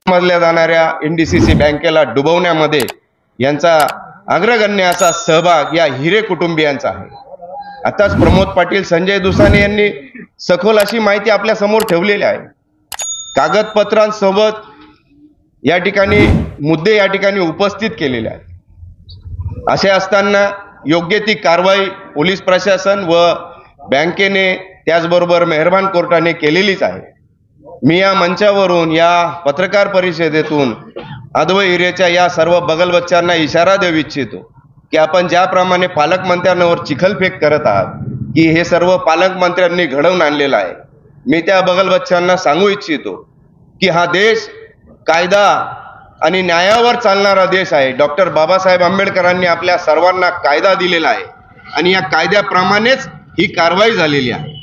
समजल्या जाणाऱ्या NDCC बँकेला डुबवण्यामध्ये यांचा अग्रगण्य असा सहभाग या हिरे कुटुंबियांचा आहे। आताच प्रमोद पाटील, संजय दुसाने यांनी सखोल अशी माहिती आपल्या समोर ठेवलेली आहे। कागदपत्रांसोबत या ठिकाणी मुद्दे या ठिकाणी उपस्थित केलेले आहेत। असे असताना योग्य ती कारवाई पोलीस प्रशासन व बँकेने त्याचबरोबर मेहरबान कोर्टाने केलेलीच आहे। मी या मंचावरून या पत्रकार परिषदेतून अद्वैत हिरेच्या या सर्व बगलबच्चांना इशारा देऊ इच्छितो की आपण ज्याप्रमाणे पालकमंत्र्यांवर चिखलफेक करत आहात की हे सर्व पालकमंत्र्यांनी घडवून आणलेलं आहे, मी त्या बगलबच्चांना सांगू इच्छितो की हा देश कायदा आणि न्यायावर चालणारा देश आहे। डॉक्टर बाबासाहेब आंबेडकरांनी आपल्या सर्वांना कायदा दिलेला आहे आणि या कायद्याप्रमाणेच ही कारवाई झालेली आहे।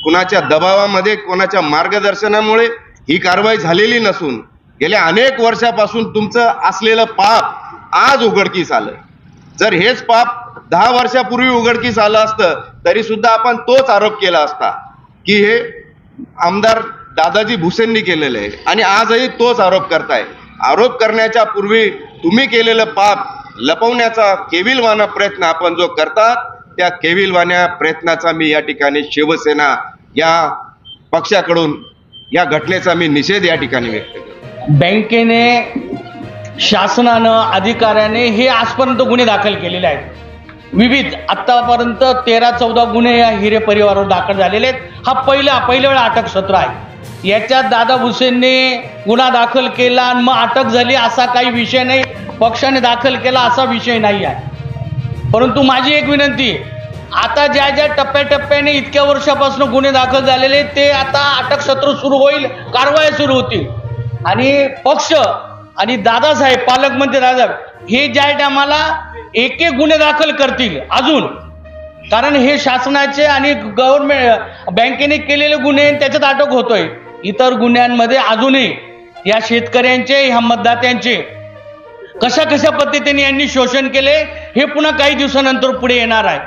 कुणाच्या दबावामध्ये, कोणाच्या मार्गदर्शनामुळे ही कारवाई झालेली नसून गेल्या अनेक वर्षापासून तुमचं असलेलं पाप आज उघडकीस आलं। जर हेच पाप 10 वर्षापूर्वी उघडकीस आलं असतं तरी सुद्धा आपण तोच आरोप केला असता की हे आमदार दादाजी भुसेंनी केलेलं आहे आणि आजही तोच आरोप करताय। आरोप करण्याच्या पूर्वी तुम्ही केलेलं पाप लपवण्याचा केविलवाणा प्रयत्न आपण जो करतात त्या केविलवाण्या प्रयत्नाचा मी या ठिकाणी शिवसेना या पक्षाकडून या घटनेचा मी निषेध या ठिकाणी व्यक्त करतो। बँकेने, शासनानं, अधिकाऱ्याने हे आजपर्यंत गुन्हे दाखल केलेले आहेत। विविध आतापर्यंत 13-14 गुन्हे या हिरे परिवारावर दाखल झालेले आहेत। हा पहिला वेळा अटक सत्र आहे। याच्यात दादा भुसेंनी गुन्हा दाखल केला आणि मग अटक झाली असा काही विषय नाही, पक्षाने दाखल केला असा विषय नाही आहे। परंतु माझी एक विनंती, आता ज्या ज्या टप्प्याटप्प्याने इतक्या वर्षापासून गुन्हे दाखल झालेले ते आता अटक सत्र सुरू होईल, कारवाई सुरू होतील आणि पक्ष आणि दादासाहेब, पालकमंत्री दादासाहेब हे ज्या टायमाला एक गुन्हे दाखल करतील अजून, कारण हे शासनाचे आणि गव्हर्नमेंट बँकेने केलेले गुन्हे त्याच्यात अटक होतोय। इतर गुन्ह्यांमध्ये अजूनही या शेतकऱ्यांचे, ह्या मतदात्यांचे कशा कशा पद्धतीने यांनी शोषण केले हे पुन्हा काही दिवसानंतर पुढे येणार आहे।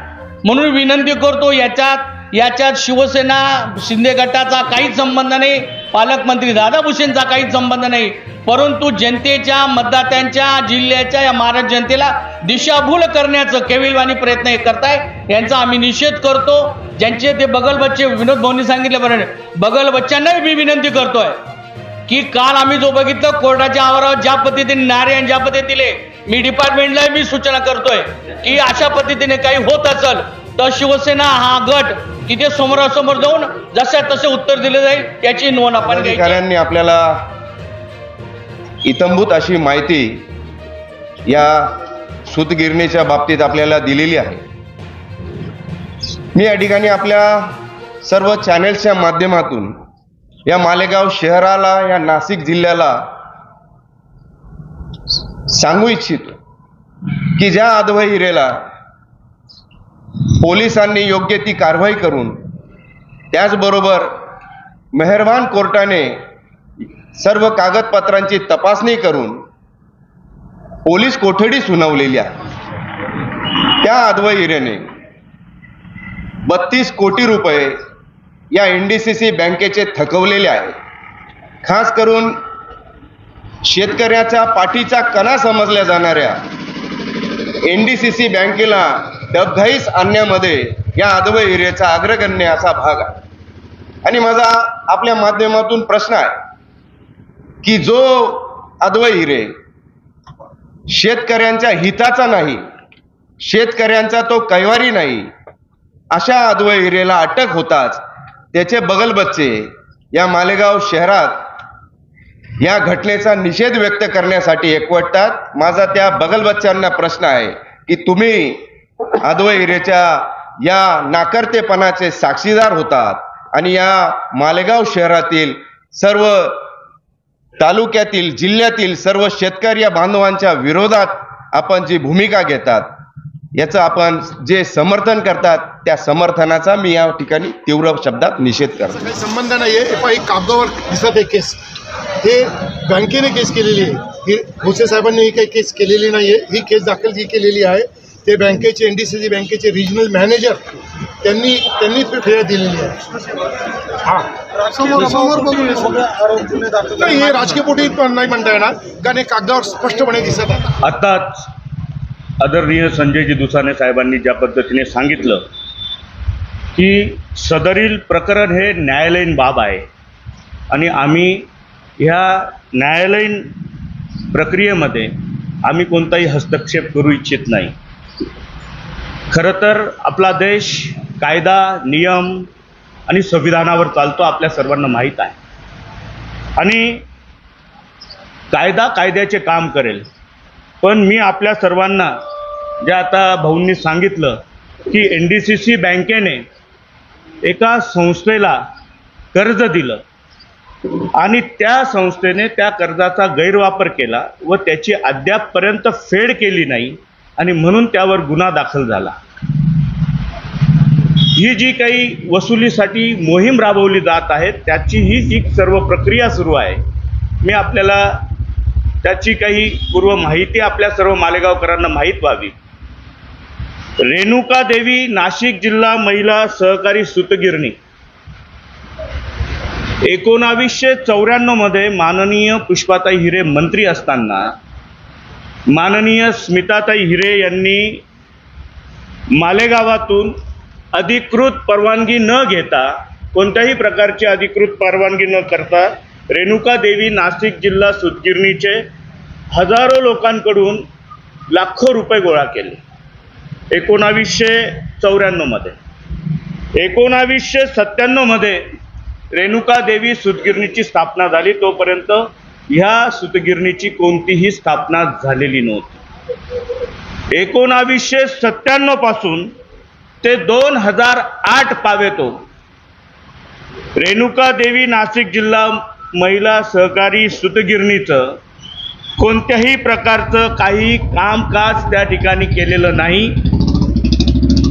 म्हणून विनंती करतो, याच्यात शिवसेना शिंदे गटाचा काहीच संबंध नाही, पालकमंत्री दादा भुसेंचा काहीच संबंध नाही, परंतु जनतेच्या, मतदात्यांच्या, जिल्ह्याच्या, या महाराष्ट्र जनतेला दिशाभूल करण्याचं केविलवाणी प्रयत्न हे करताय, यांचा आम्ही निषेध करतो। ज्यांचे ते बगलबच्चे, विनोद भाऊंनी सांगितल्याप्रमाणे बगलबच्च्यांनाही मी विनंती करतोय की काल आम्ही जो बघितलं कोर्टाच्या आवारावर ज्या पद्धतीने नारे आणि ज्या पद्धतीने दिले, मी डिपार्टमेंटला मी सूचना करतोय की अशा पद्धतीने काही होत असेल तर शिवसेना हा गट तिथे समोरासमोर जाऊन जसे तसे उत्तर दिले जाईल याची नोंद आपण घ्यायची। अधिकाऱ्यांनी आपल्याला इतंभूत अशी माहिती या सूतगिरणीच्या बाबतीत आपल्याला दिलेली आहे। मी या ठिकाणी आपल्या सर्व चॅनेल्सच्या माध्यमातून या मालेगाव शहराला, या नाशिक जिल्ह्याला सांगू इच्छितो की ज्या अद्वैत हिरेला पोलिसांनी योग्य ती कारवाई करून, त्याचबरोबर मेहरबान कोर्टाने सर्व कागदपत्रांची तपासणी करून पोलीस कोठडी सुनावलेली आहे, त्या अद्वैत हिरेने 32 कोटी रुपये या NDCC बँकेचे थकवलेले आहेत। खास करून शेतकऱ्याच्या पाठीचा कणा समजल्या जाणाऱ्या NDCC बँकेला डबघाईस आणण्यामध्ये या अद्वैत हिरेचा अग्रगण्य असा भाग आहे। आणि माझा आपल्या माध्यमातून प्रश्न आहे की जो अद्वैत हिरे शेतकऱ्यांच्या हिताचा नाही, शेतकऱ्यांचा तो कैवारी नाही, अशा अद्वैत हिरेला अटक होताच त्याचे बगलबच्चे या मालेगाव शहरात या घटनेचा निषेध व्यक्त करण्यासाठी एकवटतात। माझा त्या बगलबच्च्यांना प्रश्न आहे की तुम्ही अद्वैत हिरेच्या या नाकर्तेपणाचे साक्षीदार होतात आणि या मालेगाव शहरातील सर्व तालुक्यातील, जिल्ह्यातील सर्व शेतकरी बांधवांच्या विरोधात आपण जी भूमिका घेतात, याचं आपण जे समर्थन करतात त्या समर्थनाचा मी या ठिकाणी तीव्र शब्दात निषेध करतो। काही संबंध नाही आहे, कागदावर दिसत आहे केस, हे बँकेने केस केलेली आहे, ही भुसे साहेबांनी ही काही केस केलेली नाही आहे, ही केस दाखल केलेली आहे ते बँकेचे NDCC बँकेचे रिजनल मॅनेजर त्यांनी फिर्याद दिलेली आहे. समोर बघून नाही, हे राजकीय पोटी पण नाही म्हणता येणार, कारण हे कागदावर स्पष्टपणे दिसत आहे. आत्ताच आदरणीय संजयजी दुसाने साहेबांनी ज्या पद्धतीने सांगितलं की सदरील प्रकरण हे न्यायालयीन बाब आहे आणि आम्ही ह्या न्यायालयीन प्रक्रियेमध्ये आम्ही कोणताही हस्तक्षेप करू इच्छित नाही. खरं तर आपला देश कायदा, नियम आणि संविधानावर चालतो, आपल्या सर्वांना माहीत आहे. आणि कायदा कायद्याचे काम करेल. पण मी आपल्या सर्वांना जे आता भाऊंनी सांगितलं की NDCC बँकेने एका संस्थेला कर्ज दिलं आणि त्या संस्थेने त्या कर्जाचा गैरवापर केला व त्याची अद्यापपर्यंत फेड केली नाही आणि म्हणून त्यावर गुन्हा दाखल झाला. ही जी काही वसुलीसाठी मोहीम राबवली जात आहे त्याची ही जी सर्व प्रक्रिया सुरू आहे, मी आपल्याला त्याची काही पूर्व माहिती आपल्या सर्व मालेगावकरांना माहीत व्हावी. रेणुका देवी नाशिक जिल्हा महिला सहकारी सूतगिरणी 1994 मध्ये माननीय पुष्पाताई हिरे मंत्री असताना माननीय स्मिताताई हिरे यांनी मालेगावातून अधिकृत परवानगी न घेता, कोणत्याही प्रकारची अधिकृत परवानगी न करता रेणुका देवी नाशिक जिल्हा सूतगिरणीचे हजारो लोकांकडून लाखो रुपये गोळा केले 1994 मध्ये. 1997 मध्ये रेणुका देवी सूतगिरणीची स्थापना झाली. तोपर्यंत ह्या सूतगिरणीची कोणतीही स्थापना झालेली नव्हती. 1997 पासून ते 2008 पावेतो रेणुका देवी नाशिक जिल्हा महिला सहकारी सूतगिरणीचं कोणत्याही प्रकारचं काही कामकाज त्या ठिकाणी केलेलं नाही.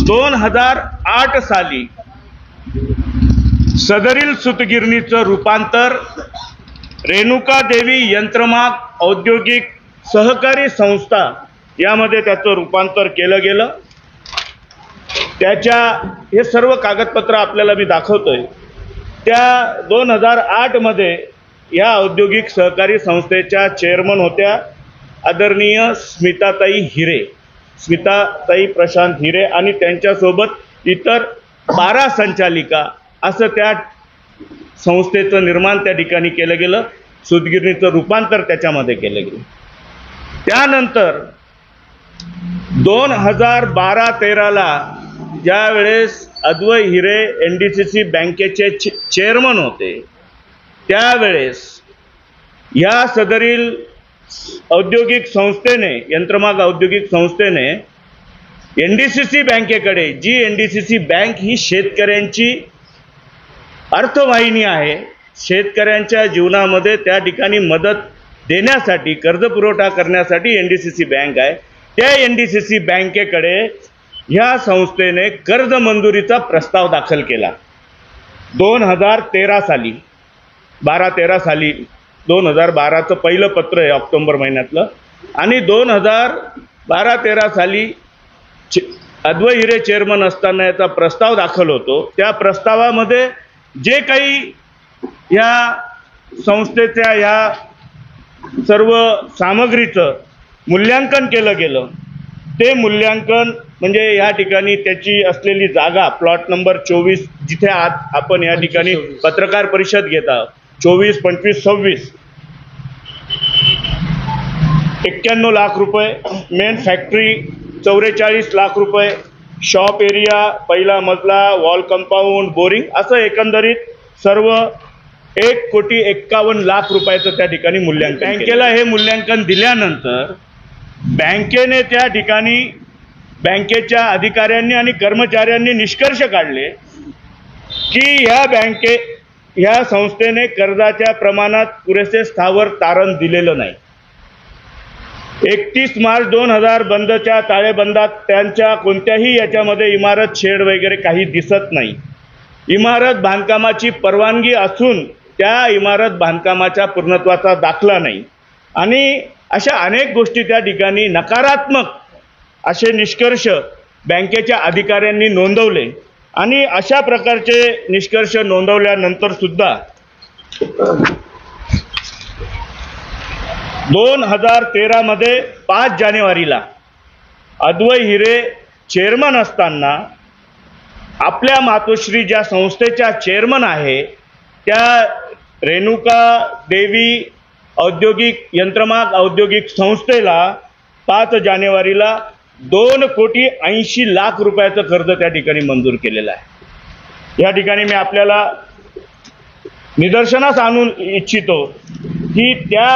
2008 साली सदरील सूतगिरणीचं रूपांतर रेणुका देवी यंत्रमाग औद्योगिक सहकारी संस्था यामध्ये त्याचं रूपांतर केलं गेलं. त्याच्या हे सर्व कागदपत्र आपल्याला मी दाखवतोय. त्या 2008 मध्ये या औद्योगिक सहकारी संस्थेच्या चेअरमन होत्या आदरणीय स्मिताताई हिरे, स्मिताताई प्रशांत हिरे, आणि त्यांच्यासोबत इतर 12 संचालिका असं त्या संस्थेचं निर्माण त्या ठिकाणी केलं गेलं. सूतगिरणीचं रूपांतर त्याच्यामध्ये केलं गेलं. त्यानंतर 2012-13ला ज्या वेळेस अद्वै हिरे NDCC बँकेचे चेअरमन होते, त्यावेळेस या सदरील औद्योगिक संस्थेने, यंत्रमाग औद्योगिक संस्थेने NDCC बँकेकडे, जी NDCC बँक ही शेतकऱ्यांची अर्थवाहिनी आहे, शेतकऱ्यांच्या जीवनामध्ये त्या ठिकाणी मदत देण्यासाठी, कर्ज पुरवठा करण्यासाठी NDCC बँक आहे, त्या NDCC बँकेकडे ह्या संस्थेने कर्ज मंजुरीचा प्रस्ताव दाखल केला 2013 साली. 12-13 साली 2012चं पहिलं पत्र आहे ऑक्टोबर महिन्यातलं. आणि 2012-13 साली अद्वै हिरे चेअरमन असताना याचा प्रस्ताव दाखल होतो. त्या प्रस्तावामध्ये जे काही ह्या संस्थेच्या ह्या सर्व सामग्रीचं मूल्यांकन केलं गेलं, ते मूल्यांकन म्हणजे या ठिकाणी त्याची असलेली जागा प्लॉट नंबर 24, जिथे आज आपण या ठिकाणी पत्रकार परिषद घेत आहोत, 24, 25, 26, 91 लाख रुपये, मेन फॅक्टरी 44 लाख रुपये, शॉप एरिया, पहिला मजला, वॉल कंपाऊंड, बोरिंग, असं एकंदरीत सर्व 1,51 लाख रुपयाचं त्या ठिकाणी मूल्यांकन. बँकेला हे मूल्यांकन दिल्यानंतर बँकेने त्या ठिकाणी बँकेच्या अधिकाऱ्यांनी आणि कर्मचाऱ्यांनी निष्कर्ष काढले की ह्या संस्थेने कर्जाच्या प्रमाणात पुरेसे स्थावर तारण दिलेलं नाही. 31 मार्च 2000 बंदच्या ताळेबंदात त्यांच्या कोणत्याही याच्यामध्ये इमारत, शेड वगैरे काही दिसत नाही. इमारत बांधकामाची परवानगी असून त्या इमारत बांधकामाच्या पूर्णत्वाचा दाखला नाही आणि अशा अनेक गोष्टी त्या ठिकाणी नकारात्मक असे निष्कर्ष बँकेच्या अधिकाऱ्यांनी नोंदवले. आणि अशा प्रकारचे निष्कर्ष नोंदवल्यानंतर सुद्धा 2013 मध्ये 5 जानेवारीला अद्वै हिरे चेअरमन असताना आपल्या मातोश्री ज्या संस्थेच्या चेअरमन आहे त्या रेणुका देवी औद्योगिक यंत्रमाग औद्योगिक संस्थेला 5 जानेवारीला 2,80,00,000 रुपयाचं कर्ज त्या ठिकाणी मंजूर केलेलं आहे. या ठिकाणी मी आपल्याला निदर्शनास आणू इच्छितो की त्या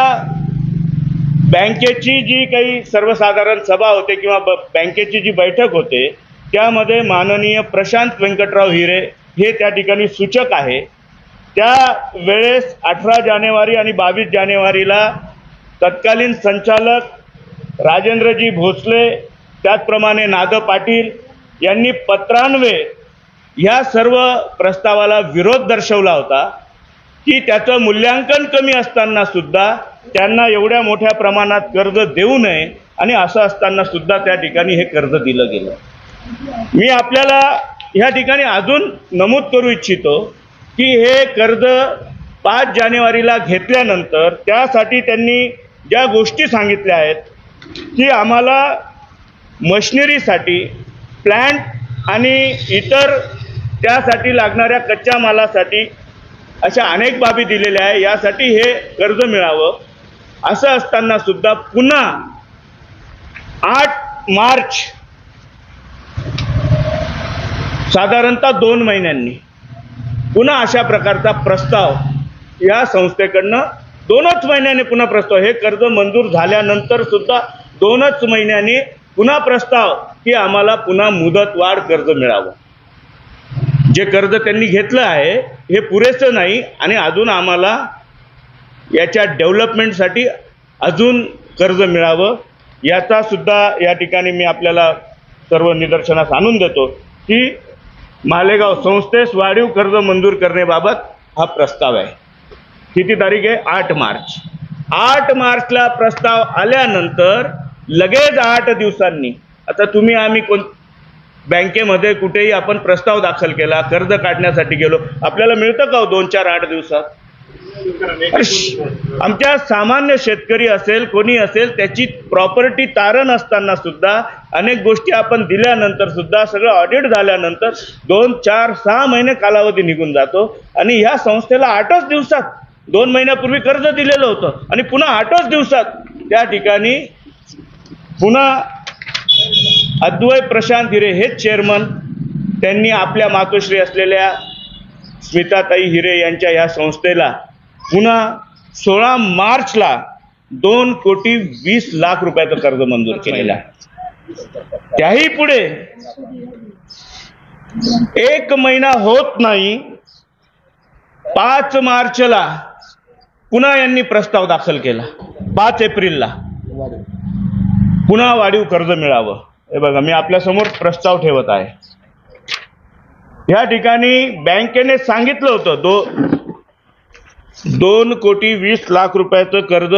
बँकेची जी काही सर्वसाधारण सभा होते किंवा बँकेची जी बैठक होते त्यामध्ये माननीय प्रशांत व्यंकटराव हिरे हे त्या ठिकाणी सूचक आहे. त्या वेळेस 18 जानेवारी आणि 22 जानेवारीला तत्कालीन संचालक राजेंद्रजी भोसले त्याचप्रमाणे नाद पाटील यांनी पत्रान्वये ह्या सर्व प्रस्तावाला विरोध दर्शवला होता की त्याचं मूल्यांकन कमी असताना सुद्धा त्यांना एवढ्या मोठ्या प्रमाणात कर्ज देऊ नये आणि असं असताना सुद्धा त्या ठिकाणी हे कर्ज दिलं गेलं. मी आपल्याला ह्या ठिकाणी अजून नमूद करू इच्छितो की हे कर्ज 5 जानेवारीला घेतल्यानंतर त्यासाठी त्यांनी ज्या गोष्टी सांगितल्या आहेत की आम्हाला मशिनरीसाठी प्लॅन्ट आणि इतर त्यासाठी लागणाऱ्या कच्च्या मालासाठी अशा अनेक बाबी दिलेल्या आहे. यासाठी हे कर्ज मिळावं. असं असताना सुद्धा पुन्हा 8 मार्च साधारणतः 2 महिन्यांनी पुन्हा अशा प्रकारचा प्रस्ताव या संस्थेकडनं 2च महिन्याने पुन्हा प्रस्ताव, हे कर्ज मंजूर झाल्यानंतर सुद्धा 2च महिन्यांनी पुन्हा प्रस्ताव की आम्हाला पुन्हा मुदतवाढ कर्ज मिळावं. जे कर्ज त्यांनी घेतलं आहे हे पुरेसं नाही आणि अजून आम्हाला याच्या डेव्हलपमेंटसाठी अजून कर्ज मिळावं. याचा सुद्धा या ठिकाणी मी आपल्याला सर्व निदर्शनास आणून देतो की मालेगाव संस्थेस वाढीव कर्ज मंजूर करण्याबाबत हा प्रस्ताव आहे. किती तारीख आहे? 8 मार्च. 8 मार्चला प्रस्ताव आल्यानंतर लगेच 8 दिवसांनी, आता तुम्ही आम्ही बँकेमध्ये कुठेही आपण प्रस्ताव दाखल केला, कर्ज काढण्यासाठी गेलो, आपल्याला मिळतं का 2-4-8 दिवसात? आमच्या सामान्य शेतकरी असेल कोणी असेल त्याची प्रॉपर्टी तारण असताना सुद्धा अनेक गोष्टी आपण दिल्यानंतर सुद्धा सगळं ऑडिट झाल्यानंतर 2-4-6 महिने कालावधी निघून जातो आणि ह्या संस्थेला 8च दिवसात 2 महिन्यापूर्वी कर्ज दिलेलं होतं आणि पुन्हा 8च दिवसात त्या ठिकाणी पुन्हा अद्वै प्रशांत हिरे हे चेअरमन त्यांनी आपल्या मातोश्री असलेल्या स्मिताताई हिरे यांच्या या संस्थेला पुन्हा 16 मार्चला 2,20,00,000 रुपयाचं कर्ज मंजूर केलेलं आहे. त्याही पुढे 1 महिना होत नाही 5 मार्चला पुन्हा यांनी प्रस्ताव दाखल केला. 5 एप्रिलला पुन्हा वाढीव कर्ज मिळावं. हे बघा मी आपल्यासमोर प्रस्ताव ठेवत आहे. या ठिकाणी बँकेने सांगितलं होतं 2,20,00,000 रुपयाचं कर्ज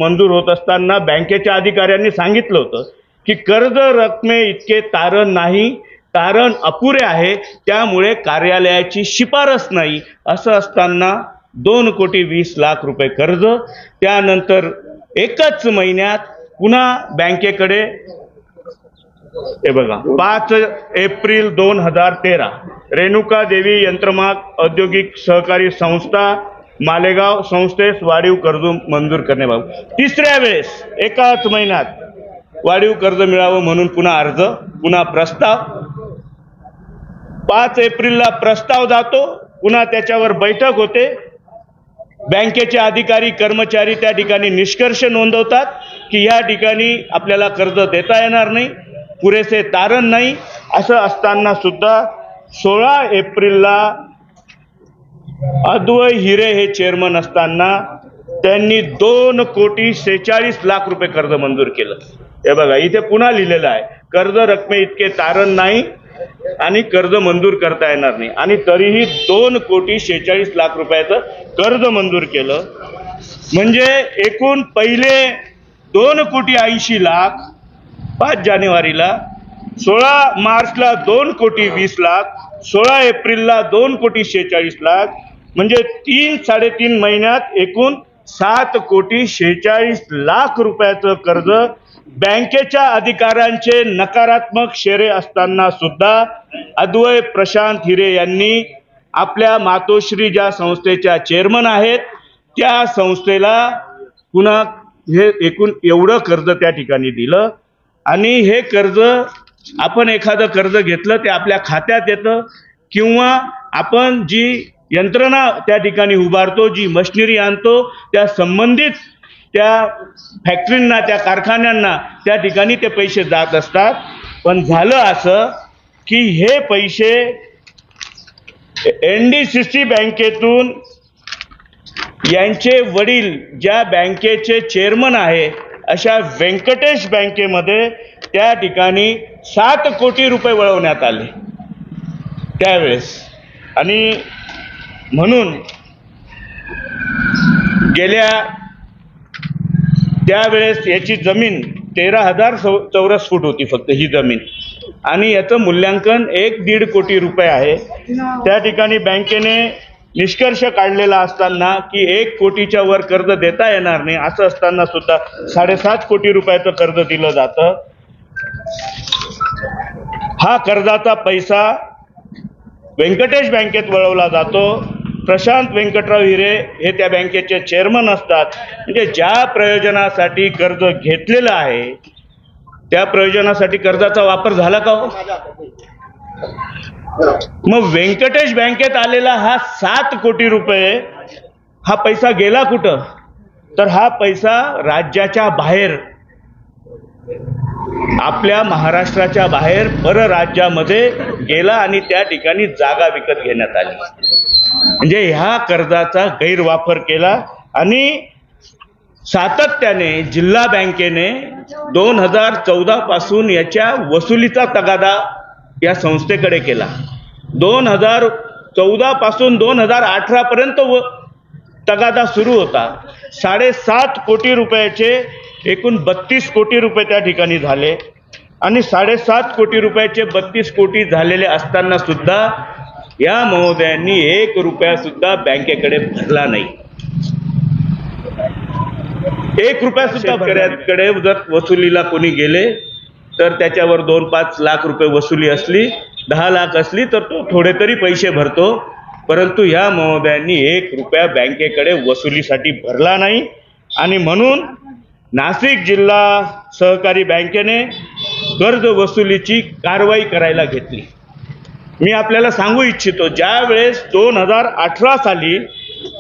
मंजूर होत असताना बँकेच्या अधिकाऱ्यांनी सांगितलं होतं की कर्ज रकमे इतके तारण नाही, तारण अपुरे आहे, त्यामुळे कार्यालयाची शिफारस नाही. असं असताना 2,20,00,000 रुपये कर्ज त्यानंतर 1च महिन्यात पुन्हा बँकेकडे हे बघा 5 एप्रिल 2013 रेणुका देवी यंत्रमाग औद्योगिक सहकारी संस्था मालेगाव संस्थेस वाढीव कर्ज मंजूर करण्याबाबत 3ऱ्या वेळेस 1च महिन्यात वाढीव कर्ज मिळावं म्हणून पुन्हा अर्ज, पुन्हा प्रस्ताव. 5 एप्रिलला प्रस्ताव जातो, पुन्हा त्याच्यावर बैठक होते. बँकेचे अधिकारी कर्मचारी त्या ठिकाणी निष्कर्ष नोंदवतात की या ठिकाणी आपल्याला कर्ज देता येणार नाही, पुरेसे तारण नाही. असं असताना सुद्धा 16 एप्रिलला अद्वै हिरे हे चेअरमन असताना त्यांनी 2,46,00,000 रुपये कर्ज मंजूर केलं. हे बघा इथे पुन्हा लिहिलेलं आहे कर्ज रकमे इतके तारण नाही आणि कर्ज मंजूर करता येणार नाही आणि तरीही 2,46,00,000 रुपयाचं कर्ज मंजूर केलं. म्हणजे एकूण पहिले 2,80,00,000 5 जानेवारीला, 16 मार्चला 2,20,00,000 16 एप्रिलला 2,46,00,000 म्हणजे 3-3.5 महिन्यात एकूण 7,46,00,000 रुपयाचं कर्ज बँकेच्या अधिकाऱ्यांचे नकारात्मक शेरे असताना सुद्धा अद्वय प्रशांत हिरे यांनी आपल्या मातोश्री ज्या संस्थेच्या चेअरमन आहेत त्या संस्थेला पुन्हा हे एकूण एवढं कर्ज त्या ठिकाणी दिलं. आणि हे कर्ज आपण एखादं कर्ज घेतलं ते आपल्या खात्यात येतं किंवा आपण जी यंत्रणा त्या ठिकाणी उभारतो, जी मशिनरी आणतो, त्या संबंधित त्या फॅक्टरींना, त्या कारखान्यांना त्या ठिकाणी ते पैसे जात असतात. पण झालं असं की हे पैसे NDCC बँकेतून यांचे वडील ज्या बँकेचे चेअरमन आहे अशा व्यंकटेश बँकेमध्ये त्या ठिकाणी 7 कोटी रुपये वळवण्यात आले त्यावेळेस. आणि म्हणून गेल्या त्यावेळेस याची जमीन 13,000 चौरस फूट होती फक्त ही जमीन आणि याचं मूल्यांकन 1-1.5 कोटी रुपये आहे. त्या ठिकाणी बँकेने निष्कर्ष काढलेला असताना की 1 कोटीच्या वर कर्ज देता येणार नाही असं असताना सुद्धा 7.5 कोटी रुपयाचं कर्ज दिलं जातं. हा कर्जाचा पैसा व्यंकटेश बँकेत वळवला जातो. प्रशांत व्यंकटराव हिरे हे त्या बँकेचे चेअरमन असतात. म्हणजे ज्या प्रयोजनासाठी कर्ज घेतलेलं आहे त्या प्रयोजनासाठी कर्जाचा वापर झाला का हो? मग व्यंकटेश बँकेत आलेला हा 7 कोटी रुपये हा पैसा गेला कुठं? तर हा पैसा राज्याच्या बाहेर, आपल्या महाराष्ट्राच्या बाहेर परराज्यामध्ये गेला आणि त्या ठिकाणी जागा विकत घेण्यात आली. म्हणजे ह्या कर्जाचा गैरवापर केला आणि सातत्याने जिल्हा बँकेने 2014 पासून याच्या वसुलीचा तगादा या संस्थेकडे केला. 2014 पासून 2018 पर्यंत तगादा सुरू होता. 7.5 कोटी रुपयाचे एकूण 32 कोटी रुपये त्या ठिकाणी झाले आणि 7.5 कोटी रुपयाचे 32 कोटी झालेले असताना सुद्धा या महोदयांनी 1 रुपया सुद्धा बँकेकडे भरला नाही. 1 रुपया सुद्धा शेतकऱ्यांकडे जर वसुलीला कोणी गेले तर त्याच्यावर 2-5 लाख रुपये वसुली असली, 10 लाख असली तर तो थोडे तरी पैसे भरतो. परंतु या महोदयांनी 1 रुपया बँकेकडे वसुलीसाठी भरला नाही आणि म्हणून नाशिक जिल्हा सहकारी बँकेने कर्ज वसुलीची कारवाई करायला घेतली. मी आपल्याला सांगू इच्छितो, ज्या वेळेस 2018 साली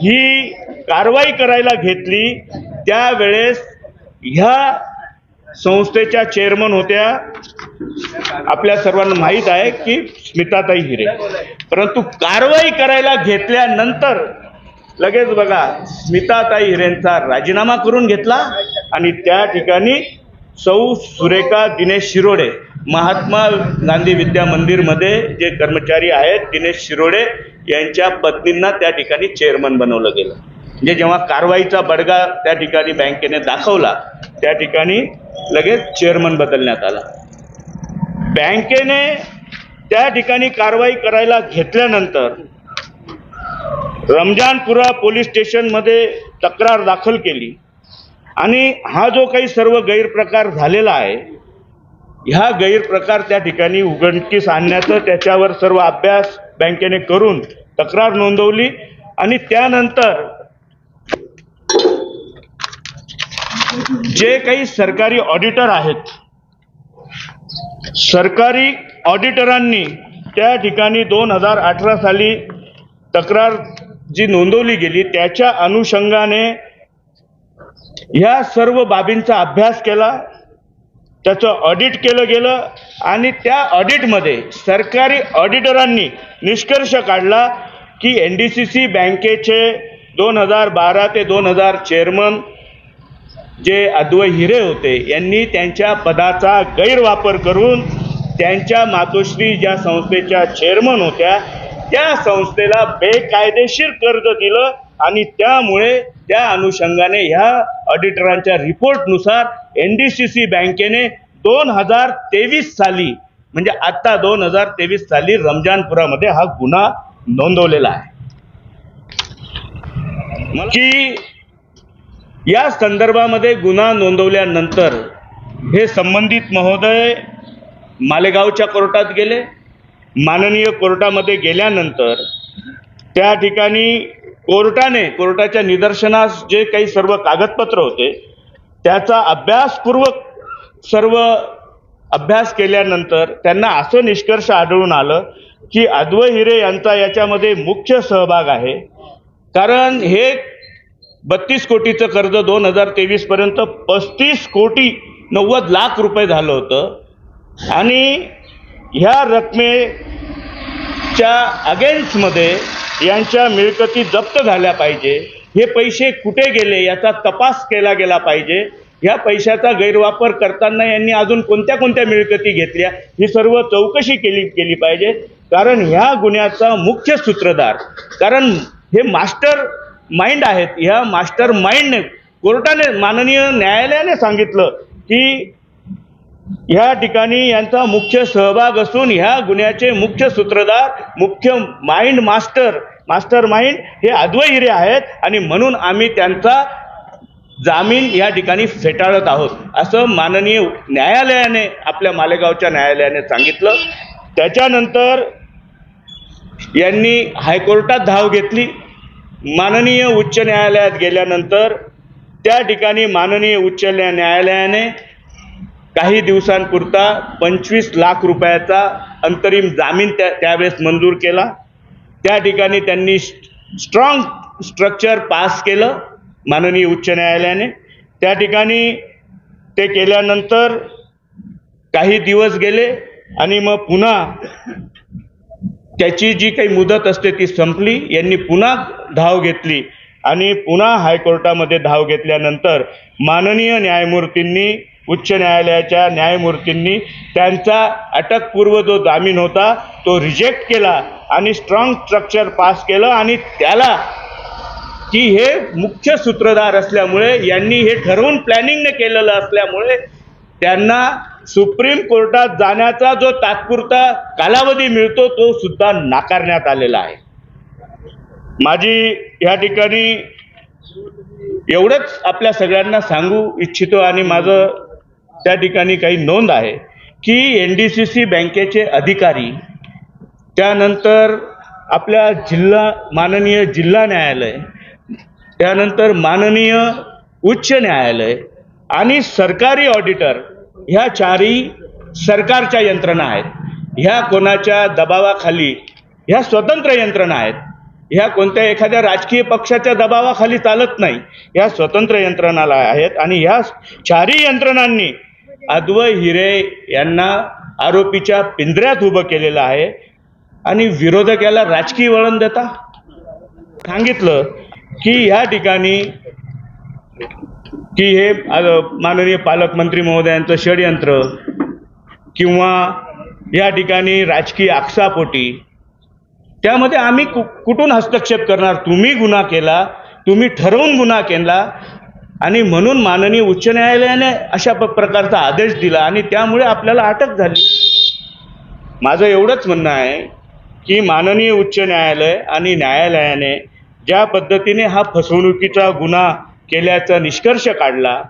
ही कारवाई करायला घेतली त्यावेळेस ह्या संस्थेच्या चेअरमन होत्या आपल्या सर्वांना माहीत आहे की स्मिताताई हिरे. परंतु कारवाई करायला घेतल्यानंतर लगेच बघा स्मिताताई हिरेंचा राजीनामा करून घेतला आणि त्या ठिकाणी सौ सुरेखा दिनेश शिरोडे, महात्मा गांधी विद्या मंदिरमध्ये जे कर्मचारी आहेत दिनेश शिरोडे यांच्या पत्नींना त्या ठिकाणी चेअरमन बनवलं गेलं. म्हणजे जेव्हा कारवाईचा बडगा त्या ठिकाणी बँकेने दाखवला त्या ठिकाणी लगेच चेअरमन बदलण्यात आला. बँकेने त्या ठिकाणी कारवाई करायला घेतल्यानंतर रमजानपुरा पोलीस स्टेशनमध्ये तक्रार दाखल केली आणि हा जो काही सर्व गैरप्रकार झालेला आहे ह्या गैरप्रकार त्या ठिकाणी उघडकीस आणण्याचं त्याच्यावर सर्व अभ्यास बँकेने करून तक्रार नोंदवली आणि त्यानंतर जे काही सरकारी ऑडिटर आहेत, सरकारी ऑडिटरांनी त्या ठिकाणी 2018 साली तक्रार जी नोंदवली गेली त्याच्या अनुषंगाने ह्या सर्व बाबींचा अभ्यास केला, त्याचं ऑडिट केलं गेलं आणि त्या ऑडिटमध्ये सरकारी ऑडिटरांनी निष्कर्ष काढला की NDCC बँकेचे 2012 ते 2000 चेअरमन जे अद्वय हिरे होते यांनी त्यांच्या पदाचा गैरवापर करून त्यांच्या मातोश्री ज्या संस्थेच्या चेअरमन होत्या त्या संस्थेला बेकायदेशीर कर्ज दिलं आणि त्यामुळे त्या अनुषंगाने ह्या ऑडिटरांच्या रिपोर्टनुसार NDCC बँकेने 2023 साली म्हणजे आता 2023 साली रमजानपुरामध्ये हा गुन्हा नोंदवलेला आहे की या संदर्भामध्ये गुन्हा नोंदवल्यानंतर हे संबंधित महोदय मालेगावच्या कोर्टात गेले. माननीय कोर्टामध्ये गेल्यानंतर त्या ठिकाणी कोर्टाच्या निदर्शनास जे काही सर्व कागदपत्र होते त्याचा अभ्यासपूर्वक सर्व अभ्यास केल्यानंतर त्यांना असं निष्कर्ष आढळून आलं की अद्वै हिरे यांचा याच्यामध्ये मुख्य सहभाग आहे. कारण हे 32 कोटीचं कर्ज 2023 पर्यंत 35 कोटी 90 लाख रुपये झालं होतं आणि ह्या रकमेच्या अगेन्स्टमध्ये यांच्या मिळकती जप्त झाल्या पाहिजे. हे पैसे कुठे गेले याचा तपास केला गेला पाहिजे. या पैशाचा गैरवापर करताना यांनी अजून कोणत्या कोणत्या मिळकती घेतल्या ही सर्व चौकशी केली पाहिजे. कारण ह्या गुन्ह्याचा मुख्य सूत्रधार, कारण हे मास्टर माइंड आहेत, ह्या मास्टर माइंडने कोर्टाने माननीय न्यायालयाने सांगितलं की ह्या ठिकाणी यांचा मुख्य सहभाग असून ह्या गुन्ह्याचे मुख्य सूत्रधार, मुख्य मास्टर माइंड हे अद्वै हिरे आहेत आणि म्हणून आम्ही त्यांचा जामीन या ठिकाणी फेटाळत आहोत असं माननीय न्यायालयाने, आपल्या मालेगावच्या न्यायालयाने सांगितलं. त्याच्यानंतर यांनी हायकोर्टात धाव घेतली. माननीय उच्च न्यायालयात गेल्यानंतर त्या ठिकाणी माननीय उच्च न्यायालयाने काही दिवसांपुरता 25 लाख रुपयाचा अंतरिम जामीन त्यावेळेस मंजूर केला. त्या ठिकाणी त्यांनी स्ट्रॉंग स्ट्रक्चर पास केलं माननीय उच्च न्यायालयाने. त्या ठिकाणी ते केल्यानंतर काही दिवस गेले आणि मग पुन्हा त्याची जी काही मुदत असते ती संपली. यांनी पुन्हा धाव घेतली आणि पुन्हा हायकोर्टामध्ये धाव घेतल्यानंतर माननीय न्यायमूर्तींनी, उच्च न्यायालयाच्या न्यायमूर्तींनी त्यांचा अटकपूर्व जो जामीन होता तो रिजेक्ट केला आणि स्ट्रॉंग स्ट्रक्चर पास केलं आणि त्याला की हे मुख्य सूत्रधार असल्यामुळे, यांनी हे ठरवून प्लॅनिंगने केलेलं असल्यामुळे त्यांना सुप्रीम कोर्टात जाण्याचा जो तात्पुरता कालावधी मिळतो तो सुद्धा नाकारण्यात आलेला आहे. माझी या ठिकाणी एवढंच आपल्या सगळ्यांना सांगू इच्छितो आणि माझं त्या ठिकाणी काही नोंद आहे की NDCC बँकेचे अधिकारी, त्यानंतर आपल्या माननीय जिल्हा न्यायालय, त्यानंतर माननीय उच्च न्यायालय आणि सरकारी ऑडिटर, ह्या चारही सरकारच्या यंत्रणा आहेत. ह्या कोणाच्या दबावाखाली, ह्या स्वतंत्र यंत्रणा आहेत. ह्या कोणत्या एखाद्या राजकीय पक्षाच्या दबावाखाली चालत नाही. ह्या स्वतंत्र यंत्रणाला आहेत आणि ह्या चारही यंत्रणांनी अद्वै हिरे यांना आरोपीच्या पिंजऱ्यात उभं केलेलं आहे आणि विरोधक याला राजकीय वळण देता सांगितलं की ह्या ठिकाणी की हे माननीय पालकमंत्री महोदयांचं षडयंत्र किंवा या ठिकाणी राजकीय आक्षापोटी, त्यामध्ये आम्ही कुठून हस्तक्षेप करणार? तुम्ही गुन्हा केला, तुम्ही ठरवून गुन्हा केला आणि म्हणून माननीय उच्च न्यायालयाने अशा प्रकारचा आदेश दिला आणि त्यामुळे आपल्याला अटक झाली. माझं एवढंच म्हणणं आहे की माननीय उच्च न्यायालय आणि न्यायालयाने ज्या पद्धतीने हा फसवणुकीचा गुन्हा केल्याचा निष्कर्ष काढला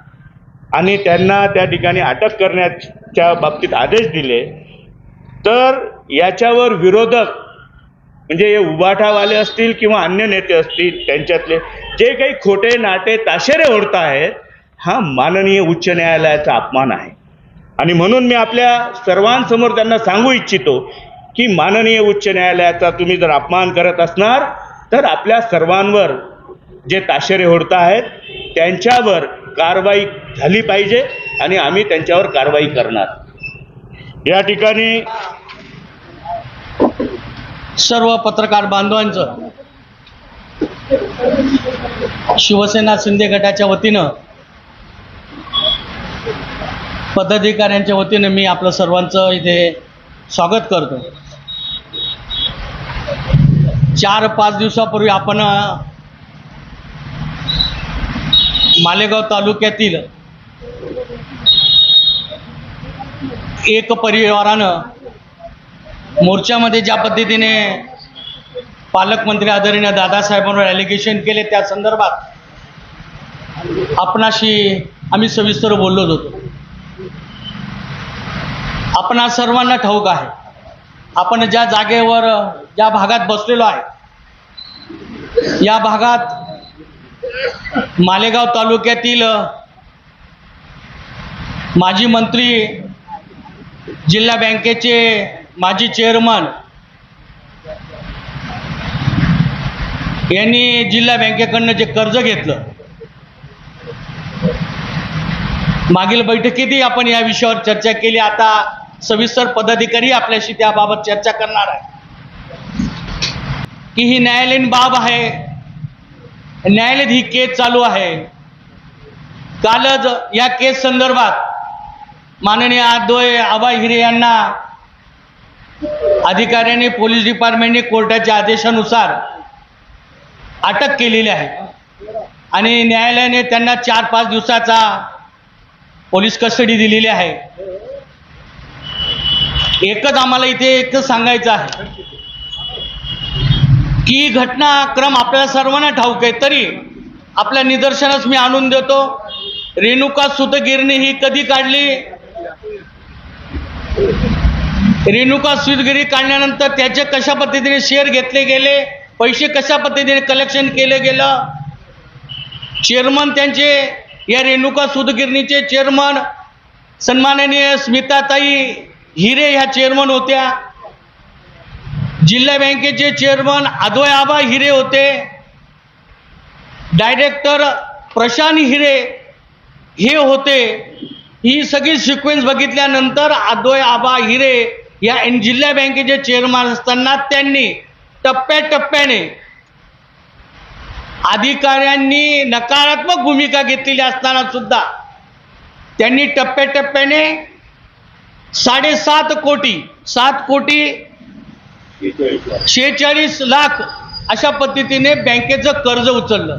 आणि त्यांना त्या ठिकाणी अटक करण्याच्या बाबतीत आदेश दिले, तर याच्यावर विरोधक म्हणजे हे उबाठावाले असतील किंवा अन्य नेते असतील, त्यांच्यातले जे काही खोटे नाटे ताशेरे ओढत आहेत, हा माननीय उच्च न्यायालयाचा अपमान आहे. आणि म्हणून मी आपल्या सर्वांसमोर त्यांना सांगू इच्छितो की माननीय उच्च न्यायालयाचा तुम्ही जर अपमान करत असणार तर आपल्या सर्वांवर जे ताशेरे ओढत आहेत त्यांच्यावर कारवाई झाली पाहिजे आणि आम्ही त्यांच्यावर कारवाई करणार. या ठिकाणी सर्व पत्रकार बांधवांचं शिवसेना शिंदे गटाच्या वतीनं, पदाधिकाऱ्यांच्या वतीनं मी आपलं सर्वांचं इथे स्वागत करतो. 4-5 दिवसापूर्वी आपण मालेगाव तालुक्यातील एक परिवारानं मोर्चामध्ये ज्या पद्धतीने पालकमंत्री आदरणीय दादासाहेबांवर ॲलिगेशन केले त्या संदर्भात आपणाशी आम्ही सविस्तर बोललोच होतो. आपणा सर्वांना ठाऊक आहे, आपण ज्या जागेवर ज्या भागात बसलेलो आहे, या भागात मालेगाव तालुक्यातील माजी मंत्री, जिल्हा बँकेचे माजी चेअरमन यांनी जिल्हा बँकेकडनं जे कर्ज घेतलं, मागील बैठकीतही आपण या विषयावर चर्चा केली. आता सविस्तर पदाधिकारी आपल्याशी त्याबाबत चर्चा करणार आहे की ही न्यायालयीन बाब आहे. न्यायालयात ही केस चालू आहे. कालच या केस संदर्भात माननीय अद्वय आबा हिरे यांना अधिकाऱ्यांनी, पोलीस डिपार्टमेंटने कोर्टाच्या आदेशानुसार अटक केलेली आहे आणि न्यायालयाने त्यांना 4-5 दिवसाचा पोलीस कस्टडी दिलेली आहे. एकच आम्हाला इथे सांगायचं आहे की घटनाक्रम आपल्याला सर्वांना ठाऊक आहे, तरी आपल्या निदर्शनास मी आणून देतो. रेणुका सूतगिरणी ही कधी काढली? रेणुका सूतगिरणी काढल्यानंतर त्याचे कशा पद्धतीने शेअर घेतले गेले, पैसे कशा पद्धतीने कलेक्शन केलं गेलं. चेअरमन त्यांचे, या रेणुका सूतगिरणीचे चेअरमन सन्माननीय स्मिताताई हिरे ह्या चेअरमन होत्या. जिल्हा बँकेचे चेअरमन अद्वय आबा हिरे होते. डायरेक्टर प्रशांत हिरे हे होते. ही सगळी सिक्वेन्स बघितल्यानंतर अद्वय आबा हिरे या जिल्हा बँकेचे चेअरमन असताना त्यांनी टप्प्याटप्प्याने अधिकाऱ्यांनी नकारात्मक भूमिका घेतलेली असताना सुद्धा त्यांनी टप्प्याटप्प्याने 7.5 कोटी 46 लाख अशा पद्धतीने बँकेचं कर्ज उचललं.